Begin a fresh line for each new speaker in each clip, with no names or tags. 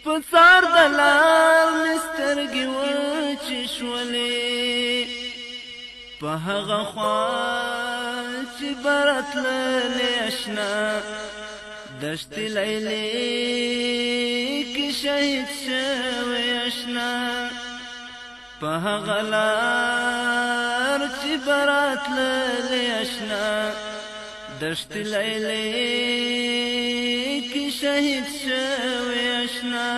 پڅار دلال مسترګي وچ شولې په هغه خوا چې برتللې اشنا دشت لیلې کې شهید شوی اشنا په هغه لار چې برتللې اشنا دشت لیلې کې شهید شوی اشنا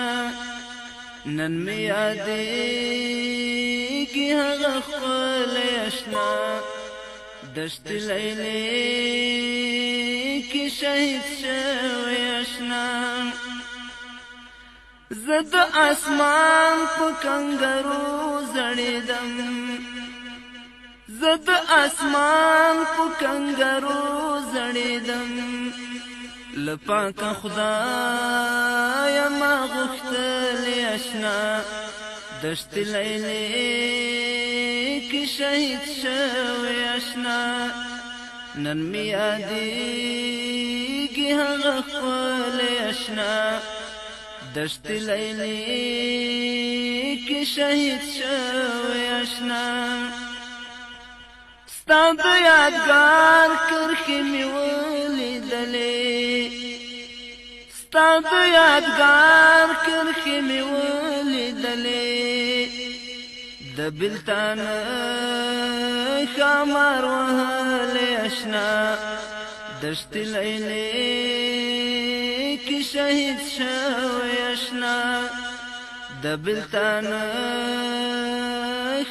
نن می یادېږي هغه ښکلی اشنا دشت لیلې کې شهید شوی اشنا زه د اسمان په کنګرو زړېدم زه د اسمان په کنګرو زړېدم له پاکه خدایه ما غوښتلې اشنا دشت لیلې کې شهید شوی اشنا نن می یادېږي هغه ښکلی اشنا دشت لیلې کې شهید شوی اشنا ستا د یادګار کرښې مې ولیدلې ستا د یادګار کرښې مې ولیدلې د بلتان ښامار وهلې اشنا دشت لیلې کې شهید شوی اشنا د بلتان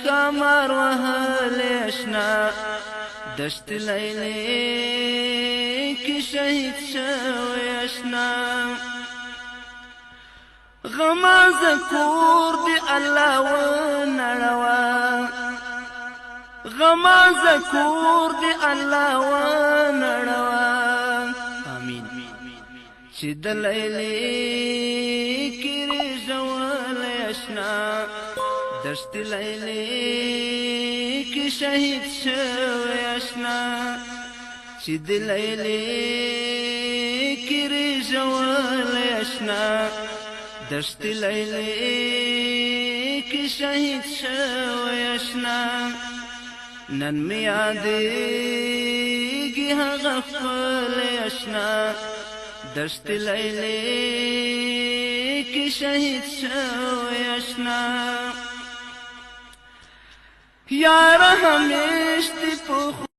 ښامار وهلې اشنا دشت لیلې کې شهید شوی اشنا غمازه کور دی الله ونړوه غمازه کور دی الله ونړوه آمین چې د لیلې کې رژولی اشنا دشت لیلې کې شهید شوی اشنا چې د لیلې کې رژولی اشنا دشت لیلې کې شهید شوی اشنا نن می یادېږي هغه ښکلی اشنا دشت لیلې کې شهید شوی اشنا یاره همیش دی په